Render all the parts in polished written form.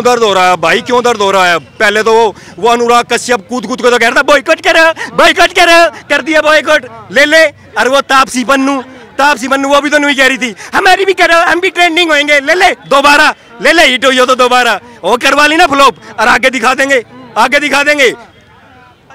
दर्द हो रहा है भाई, क्यों दर्द हो रहा है? पहले तो वो अनुराग कश्यप कूद कूद को तो कह रहा था बॉयकॉट कर दिया बॉयकॉट, ले। और वो तापसी पन्नू वो भी तो नहीं कह रही थी हमारी भी करो, हम भी ट्रेंडिंग होंगे, ले दोबारा ले हिट हुई हो तो दोबारा वो करवा ली ना फ्लॉप, और आगे दिखा देंगे।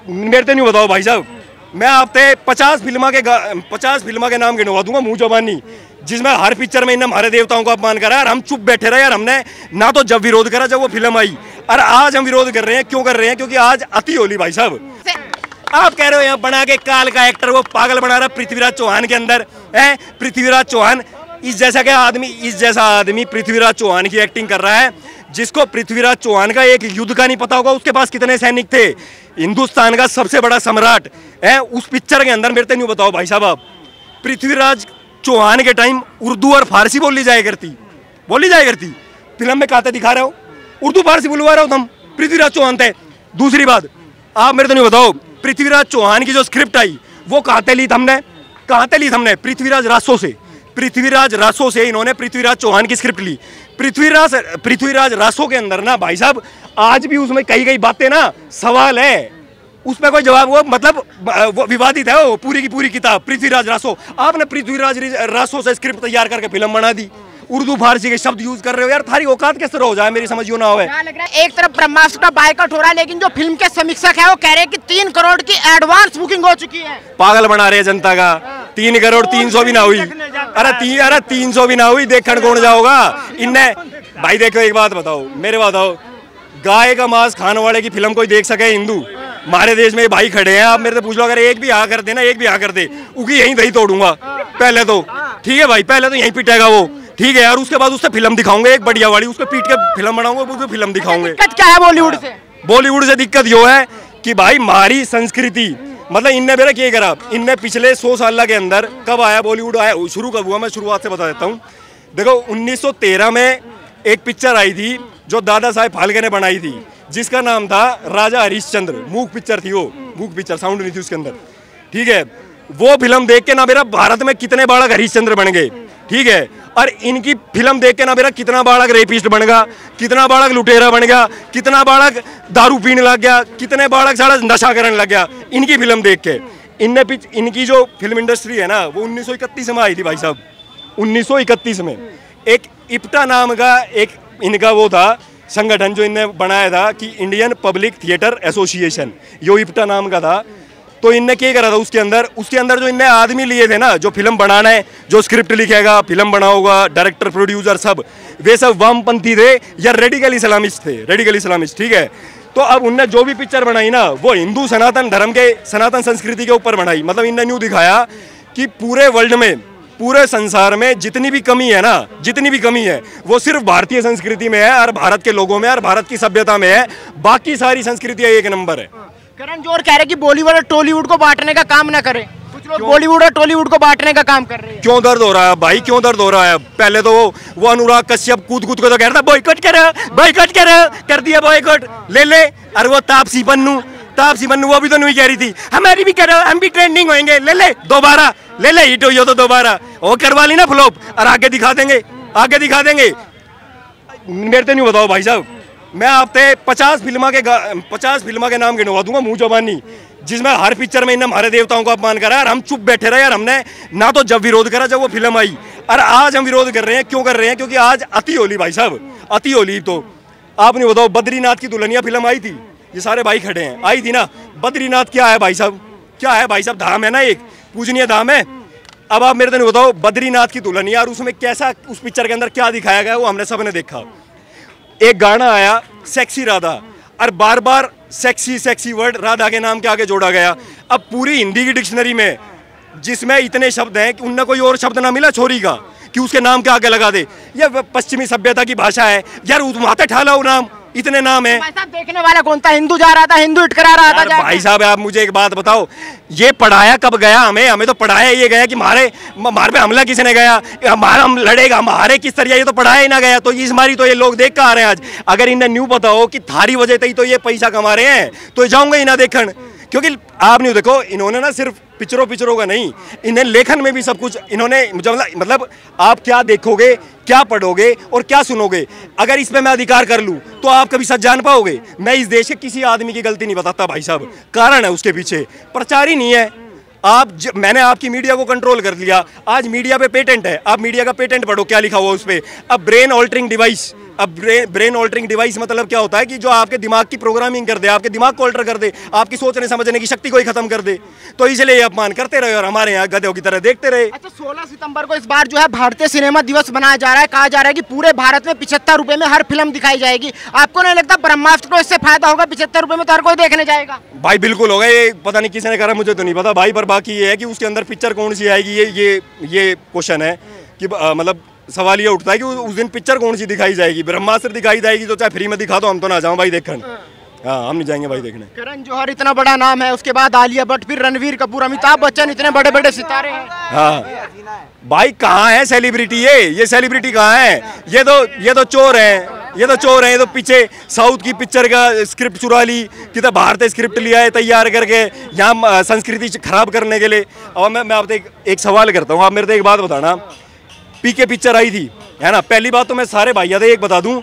मेरे तो नहीं बताओ भाई साहब, मैं आपसे 50 फिल्मा के नाम गिनवा दूंगा मुंह जबानी, जिसमें हर पिक्चर में इन्हें हमारे देवताओं का अपमान करा, और हम चुप बैठे रहे यार। हमने ना तो जब विरोध करा जब वो फिल्म आई, और आज हम विरोध कर रहे हैं। क्यों कर रहे हैं? क्योंकि आज अति होली भाई साहब। आप कह रहे हो यहाँ बना के काल का एक्टर वो पागल बना रहा पृथ्वीराज चौहान के अंदर है। पृथ्वीराज चौहान इस जैसा आदमी पृथ्वीराज चौहान की एक्टिंग कर रहा है, जिसको पृथ्वीराज चौहान का एक युद्ध का नहीं पता होगा, उसके पास कितने सैनिक थे, हिंदुस्तान का सबसे बड़ा सम्राट है। उस पिक्चर के अंदर मेरे को नहीं बताओ भाई साहब, आप पृथ्वीराज चौहान के टाइम उर्दू और फारसी बोली जाया करती फिल्म में कहते दिखा रहे हो, उर्दू फारसी बुलवा रहे हो तुम, पृथ्वीराज चौहान थे। दूसरी बात, आप मेरे को नहीं बताओ पृथ्वीराज चौहान की जो स्क्रिप्ट आई वो कहाँ ली हमने? पृथ्वीराज रासो से इन्होंने पृथ्वीराज चौहान की स्क्रिप्ट ली। पृथ्वीराज रासो के अंदर ना भाई साहब आज भी उसमें कई बातें ना सवाल है, उसमें कोई जवाब, वो मतलब वो विवादित है वो पूरी की पूरी किताब पृथ्वीराज रासो। आपने पृथ्वीराज रासो से स्क्रिप्ट तैयार करके फिल्म बना दी, उर्दू फारसी के शब्द यूज कर रहे हो यार, थारी औकात किस तरह हो जाए मेरी समझ ना होवे। एक तरफ ब्रह्मास्त्र का बायकॉट हो रहा है, लेकिन जो फिल्म के समीक्षक है वो कह रहे हैं कि 3 करोड़ की एडवांस बुकिंग हो चुकी है। पागल बना रहे हैं जनता का। 3 करोड़ 300 भी ना हुई, अरे 300 भी ना हुई, देखने कौन जाओगा इनने भाई। देखो एक बात बताओ, मेरे बताओ, गाय का मांस खाने वाले की फिल्म कोई देख सके हिंदू? हमारे देश में भाई खड़े हैं, आप मेरे से पूछ लो, अगर एक भी हाँ कर दे उकी यहीं दही तोड़ूंगा पहले तो, ठीक है भाई, पहले तो यहीं पिटेगा वो, ठीक है यार। उसके बाद उससे फिल्म दिखाऊंगे एक बढ़िया वाली, उसको पीट के फिल्म बनाऊंगा, उसको फिल्म दिखाऊंगे। दिक्कत क्या है बॉलीवुड से? दिक्कत यो है कि भाई हमारी संस्कृति, मतलब इनने मेरा क्या करा, इनने पिछले 100 साल के अंदर कब आया बॉलीवुड, आया शुरू कब हुआ, मैं शुरुआत से बता देता हूँ। देखो 1913 में एक पिक्चर आई थी जो दादा साहेब फाल्के ने बनाई थी, जिसका नाम था राजा हरिश्चंद्र। मूक पिक्चर थी वो, मूक पिक्चर, साउंड नहीं थी उसके अंदर, ठीक है। वो फिल्म देख के ना मेरा भारत में कितने बालक हरिश्चंद्र बन गए, ठीक है। और इनकी फिल्म देख के ना मेरा कितना बालक रेपिस्ट बन गया, कितना बालक लुटेरा बन गया, कितना बालक दारू पीने लग गया, कितने बालक सारा नशा करने लग गया इनकी फिल्म देख के। इनकी जो फिल्म इंडस्ट्री है ना वो 1931 में आई थी भाई साहब। 1931 में एक इप्टा नाम का एक इनका वो था संगठन जो इनने बनाया था कि इंडियन पब्लिक थिएटर एसोसिएशन, यो इप्टा नाम का था। तो इनने क्या करा था उसके अंदर जो इनने आदमी लिए थे ना, जो फिल्म बनाना है, जो स्क्रिप्ट लिखेगा, फिल्म बनाओगा, डायरेक्टर प्रोड्यूसर सब, वे सब वामपंथी थे या रेडिकल इस्लामिस्ट, ठीक है। तो अब उनने जो भी पिक्चर बनाई ना वो हिंदू सनातन धर्म के, सनातन संस्कृति के ऊपर बनाई। मतलब इनने न्यू दिखाया कि पूरे वर्ल्ड में, पूरे संसार में जितनी भी कमी है वो सिर्फ भारतीय संस्कृति में है, और भारत के लोगों में, और भारत की सभ्यता में है। बाकी सारी संस्कृतियां एक नंबर है। करण जोहर कह रहे कि बॉलीवुड और टॉलीवुड को बांटने का काम ना करे, कुछ लोग बॉलीवुड और टॉलीवुड को बांटने का काम कर रहे हैं। क्यों दर्द हो रहा है भाई, क्यों दर्द हो रहा है? पहले तो वो अनुराग कश्यप कूद को तो कह रहा था बॉयकॉट कर दिया बॉयकॉट, ले। और वो तापसी पन्नू वो भी तो नहीं कह रही थी हमारी भी करो, हम भी ट्रेंडिंग होंगे, ले दोबारा ले हिट हुई हो तो दोबारा वो करवा ली ना फ्लॉप, और आगे दिखा देंगे। मेरे तो नहीं बताओ भाई साहब, मैं आपसे 50 फिल्मा के नाम गिनवा दूंगा मुंह जबानी, जिसमें हर पिक्चर में इन्हें हमारे देवताओं का अपमान करा, और हम चुप बैठे रहे यार। हमने ना तो जब विरोध करा जब वो फिल्म आई, और आज हम विरोध कर रहे हैं। क्यों कर रहे हैं? क्योंकि आज अति होली भाई साहब, अति होली। तो आप नहीं बताओ, बद्रीनाथ की दुल्हनिया फिल्म आई थी, ये सारे भाई खड़े हैं, आई थी ना। बद्रीनाथ क्या है भाई साहब? धाम है ना, एक पूजनीय धाम है। अब आप मेरे को नहीं बताओ, बद्रीनाथ की दुल्हनिया, और उसमें कैसा, उस पिक्चर के अंदर क्या दिखाया गया वो हमने सबने देखा। एक गाना आया सेक्सी राधा, और बार बार सेक्सी वर्ड राधा के नाम के आगे जोड़ा गया। अब पूरी हिंदी की डिक्शनरी में जिसमें इतने शब्द हैं कि उनने कोई और शब्द ना मिला छोरी का कि उसके नाम के आगे लगा दे। यह पश्चिमी सभ्यता की भाषा है यार, उठमाते ठाला वो नाम, इतने नाम है। देखने वाला कौन था? हिंदू जा रहा था, हिंदू हिट करा रहा था। भाई साहब आप मुझे एक बात बताओ, ये पढ़ाया कब गया? हमें तो पढ़ाया ये गया कि मारे पे हमला किसने गया, हम लड़ेगा, हमारे किस तरह, ये तो पढ़ाया ही ना गया। तो इस मारी तो ये लोग देख कर आ रहे हैं आज। अगर इन्हें न्यू पता हो कि थारी वजह से ही तो ये पैसा कमा रहे हैं तो जाऊंगा ही ना देखन। क्योंकि आप नहीं देखो, इन्होंने ना सिर्फ पिक्चरों का नहीं, इन्हें लेखन में भी सब कुछ इन्होंने, मतलब आप क्या देखोगे क्या पढ़ोगे और क्या सुनोगे? अगर इस पे मैं अधिकार कर लूं तो आप कभी सच जान पाओगे? मैं इस देश के किसी आदमी की गलती नहीं बताता भाई साहब, कारण है उसके पीछे, प्रचार ही नहीं है। मैंने आपकी मीडिया को कंट्रोल कर लिया, आज मीडिया पे पेटेंट है, आप मीडिया का पेटेंट पढ़ो क्या लिखा हुआ उस पे। अब ब्रेन ऑल्टरिंग डिवाइस, अब ब्रेन ऑल्टरिंग डिवाइस मतलब क्या होता है कि जो आपके दिमाग की प्रोग्रामिंग कर दे, आपके दिमाग को ऑल्टर कर दे, आपकी सोचने समझने की शक्ति को ही खत्म कर दे। तो इसलिए ये अपमान करते रहे और हमारे यहाँ गधों की तरह देखते रहे। अच्छा, 16 सितंबर को इस बार जो है भारतीय सिनेमा दिवस मनाया जा रहा है, कहा जा रहा है कि पूरे भारत में 75 रुपए में हर फिल्म दिखाई जाएगी। आपको नहीं लगता ब्रह्मास्त्र को इससे फायदा होगा? 75 रुपए में तो हर कोई देखने जाएगा। भाई बिल्कुल होगा, ये पता नहीं किसी ने करा, मुझे तो नहीं पता भाई, पर बाकी ये है कि उसके अंदर पिक्चर कौन सी आएगी, ये क्वेश्चन है कि मतलब सवाल ये उठता है कि उस दिन पिक्चर कौन सी दिखाई जाएगी। ब्रह्मास्त्र दिखाई जाएगी तो चाहे फ्री में दिखा दो, हम तो ना जाऊं भाई देखने। हाँ, हम नहीं जाएंगे भाई देखने। करण जौहर इतना बड़ा नाम है, उसके बाद आलिया भट्ट, फिर रणवीर कपूर, अमिताभ बच्चन, इतने बड़े बड़े सितारे हैं। हाँ भाई, कहाँ है सेलिब्रिटी? ये सेलिब्रिटी कहाँ है? ये तो चोर हैं, ये तो चोर हैं। ये तो पीछे साउथ की पिक्चर का स्क्रिप्ट चुरा ली, कितना भारतीय स्क्रिप्ट लिया है तैयार करके यहाँ संस्कृति खराब करने के लिए। और मैं आपसे एक सवाल करता हूँ, आप मेरे को एक बात बताना। पीके पिक्चर आई थी, है ना? पहली बात तो मैं सारे भाइयों से एक बता दूं,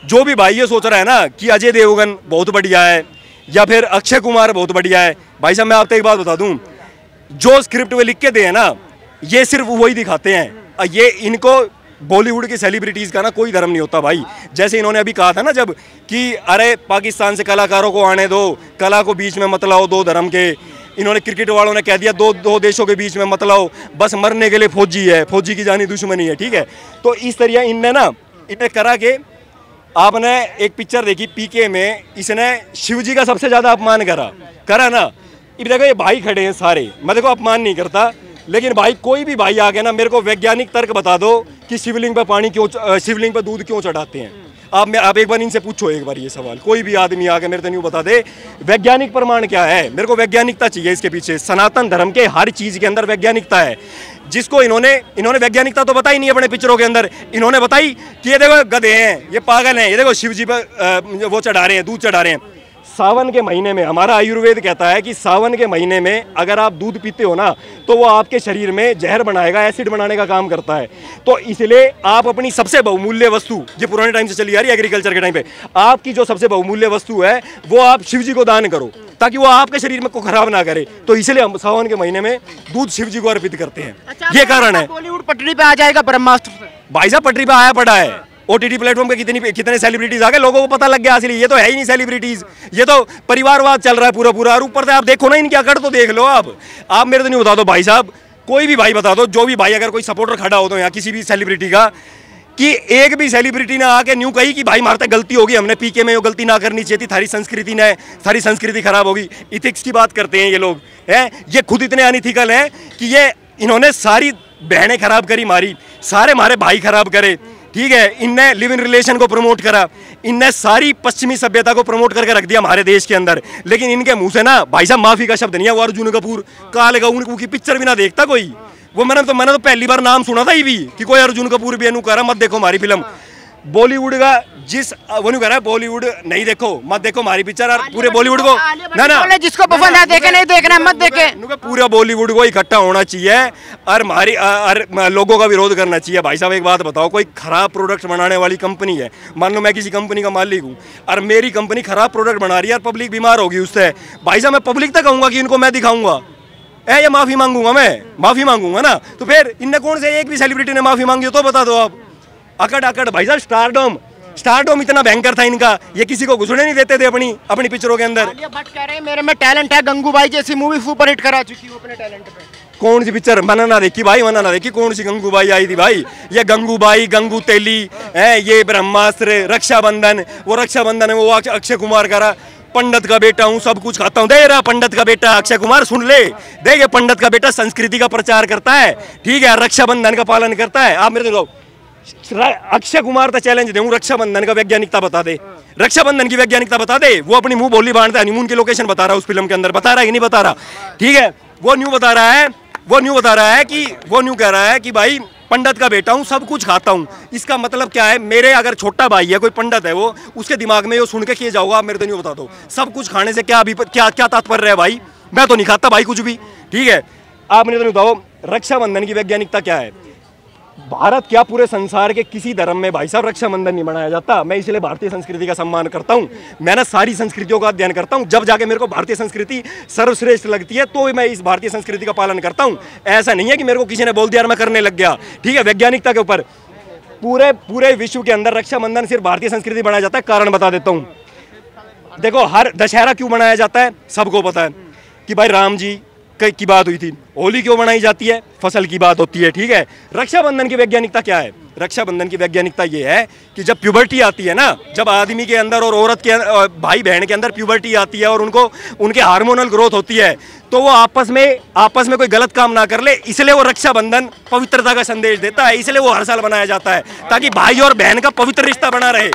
जो भी भाई ये सोच रहा है ना कि अजय देवगन बहुत बढ़िया है या फिर अक्षय कुमार बहुत बढ़िया है, भाई साहब मैं आपको एक बात बता दूं, जो स्क्रिप्ट वे लिख के दे ना, ये सिर्फ वही दिखाते हैं। ये इनको बॉलीवुड की सेलिब्रिटीज़ का ना कोई धर्म नहीं होता भाई। जैसे इन्होंने अभी कहा था ना जब कि अरे पाकिस्तान से कलाकारों को आने दो, कला को बीच में मत लाओ दो धर्म के। इन्होंने क्रिकेट वालों ने कह दिया दो देशों के बीच में मत लाओ, बस मरने के लिए फौजी है, फौजी की जानी दुश्मनी है, ठीक है। तो इस तरह इनने करा के, आपने एक पिक्चर देखी पीके में, इसने शिव जी का सबसे ज़्यादा अपमान करा ना। अब देखो ये भाई खड़े हैं सारे, मैं देखो अपमान नहीं करता, लेकिन भाई कोई भी भाई आके ना मेरे को वैज्ञानिक तर्क बता दो कि शिवलिंग पे शिवलिंग पे दूध क्यों चढ़ाते हैं। आप एक बार इनसे पूछो एक बार ये सवाल, कोई भी आदमी आके मेरे को नहीं बता दे वैज्ञानिक प्रमाण क्या है। मेरे को वैज्ञानिकता चाहिए इसके पीछे। सनातन धर्म के हर चीज के अंदर वैज्ञानिकता है, जिसको इन्होंने वैज्ञानिकता तो बताई नहीं अपने पिक्चरों के अंदर। इन्होंने बताई कि ये देखो गधे हैं, ये पागल हैं, ये देखो शिव जी पर वो चढ़ा रहे हैं, दूध चढ़ा रहे हैं। सावन के महीने में हमारा आयुर्वेद कहता है कि सावन के महीने में अगर आप दूध पीते हो ना तो वो आपके शरीर में जहर बनाएगा, एसिड बनाने का काम करता है। तो इसलिए आप अपनी सबसे बहुमूल्य वस्तु, ये पुराने टाइम से चली आ रही है एग्रीकल्चर के टाइम पे, आपकी जो सबसे बहुमूल्य वस्तु है वो आप शिव जी को दान करो ताकि वो आपके शरीर में को खराब ना करे। तो इसलिए हम सावन के महीने में दूध शिव जी को अर्पित करते हैं। ये कारण है। बॉलीवुड पटरी पे आ जाएगा ब्रह्मास्त्र से? भाई साहब पटरी पे आया पड़ा है, ओटीटी प्लेटफॉर्म पे कितने सेलिब्रिटीज आ गए, लोगों को पता लग गया असली ये तो है ही नहीं सेलिब्रिटीज, ये तो परिवारवाद चल रहा है पूरा। और ऊपर से आप देखो ना इनकी अकड़ तो देख लो। आप मेरे तो नहीं बता दो भाई साहब, कोई भी भाई बता दो, जो भी भाई अगर कोई सपोर्टर खड़ा हो तो यहाँ किसी भी सेलिब्रिटी का, कि एक भी सेलिब्रिटी ने आके न्यू कही कि भाई मारते गलती होगी, हमने पीके में वो गलती ना करनी चाहिए थी, सारी संस्कृति खराब होगी। इथिक्स की बात करते हैं ये लोग, हैं ये खुद इतने अनइथिकल हैं कि ये इन्होंने सारी बहनें खराब करी, मारी सारे हमारे भाई खराब करे, ठीक है। इनने लिव इन रिलेशन को प्रमोट करा, इनने सारी पश्चिमी सभ्यता को प्रमोट करके रख दिया हमारे देश के अंदर। लेकिन इनके मुंह से ना भाई साहब माफी का शब्द नहीं है। वो अर्जुन कपूर काल गाउन की पिक्चर भी ना देखता कोई, वो मैंने तो पहली बार नाम सुना था ही भी कि कोई अर्जुन कपूर भी कह रहा मत देखो हमारी फिल्म। बॉलीवुड का जिस वो नहीं कह रहा है बॉलीवुड नहीं देखो, मत देखो हमारी पिक्चर, और पूरे बॉलीवुड को ना जिसको पसंद है देखे, नहीं देखना मत देखे। पूरा बॉलीवुड को इकट्ठा होना चाहिए और लोगों का विरोध करना चाहिए। भाई साहब एक बात बताओ, कोई खराब प्रोडक्ट बनाने वाली कंपनी है, मान लो मैं किसी कंपनी का मालिक हूँ और मेरी कंपनी खराब प्रोडक्ट बना रही है और पब्लिक बीमार होगी उससे, भाई साहब मैं पब्लिक तक कहूँगा कि इनको मैं दिखाऊंगा, ये माफी मांगूंगा, मैं माफी मांगूंगा ना। तो फिर इनने कौन से एक भी सेलिब्रिटी ने माफी मांगी हो तो बता दो आप। अकड़ भाई साहब स्टारडोम इतना भयंकर था इनका, ये किसी को घुसने नहीं देते थे अपनी पिक्चरों के अंदर। आलिया भट्ट कह रहे हैं मेरे में टैलेंट है, गंगूबाई जैसी मूवी सुपरहिट करा चुकी हूं अपने टैलेंट पे। कौन सी पिक्चर मैंने ना देखी भाई, मैंने ना देखी, कौन सी गंगूबाई आई थी भाई? ये गंगूबाई, गंगू तेली है, ये ब्रह्मास्त्र, रक्षाबंधन, वो रक्षाबंधन है वो अक्षय कुमार करा, पंडित का बेटा हूँ सब कुछ खाता हूँ, दे रहा पंडित का बेटा अक्षय कुमार, सुन ले देख ये पंडित का बेटा संस्कृति का प्रचार करता है, ठीक है, रक्षाबंधन का पालन करता है। आप मेरे को अक्षय कुमार का चैलेंज दूं, रक्षाबंधन का वैज्ञानिकता बता दे, रक्षाबंधन की वैज्ञानिकता बता दे। वो अपनी मुंह बोली बांधता है, हनीमून की लोकेशन बता रहा है उस फिल्म के अंदर, बता रहा है कि नहीं बता रहा, ठीक है। वो न्यू बता रहा है कि भाई पंडित का बेटा हूँ सब कुछ खाता हूँ। इसका मतलब क्या है? मेरे अगर छोटा भाई है कोई पंडित है, वो उसके दिमाग में वो सुन के किए जाओगा, आप मेरे तो नहीं बता दो सब कुछ खाने से क्या तात्पर्य है भाई? मैं तो नहीं खाता भाई कुछ भी, ठीक है। आप मेरे तो नहीं बताओ रक्षाबंधन की वैज्ञानिकता क्या है? भारत क्या पूरे संसार के किसी धर्म में भाई साहब रक्षाबंधन नहीं मनाया जाता। मैं इसलिए भारतीय संस्कृति का सम्मान करता हूँ। मैं ना सारी संस्कृतियों का अध्ययन करता हूँ, जब जाके मेरे को भारतीय संस्कृति सर्वश्रेष्ठ लगती है तो मैं इस भारतीय संस्कृति का पालन करता हूँ। ऐसा नहीं है कि मेरे को किसी ने बोल दिया और मैं करने लग गया। ठीक है, वैज्ञानिकता के ऊपर पूरे विश्व के अंदर रक्षाबंधन सिर्फ भारतीय संस्कृति मनाया जाता है। कारण बता देता हूँ। देखो, हर दशहरा क्यों मनाया जाता है सबको पता है कि भाई राम जी की बात हुई थी। होली क्यों मनाई जाती है? फसल की बात होती है। ठीक है, रक्षाबंधन की वैज्ञानिकता क्या है? रक्षाबंधन की वैज्ञानिकता ये है कि जब प्यूबर्टी आती है ना, जब आदमी के अंदर और औरत के भाई बहन के अंदर प्यूबर्टी आती है और उनके हार्मोनल ग्रोथ होती है, तो वो आपस में कोई गलत काम ना कर ले, इसलिए वो रक्षाबंधन पवित्रता का संदेश देता है। इसलिए वो हर साल मनाया जाता है ताकि भाई और बहन का पवित्र रिश्ता बना रहे।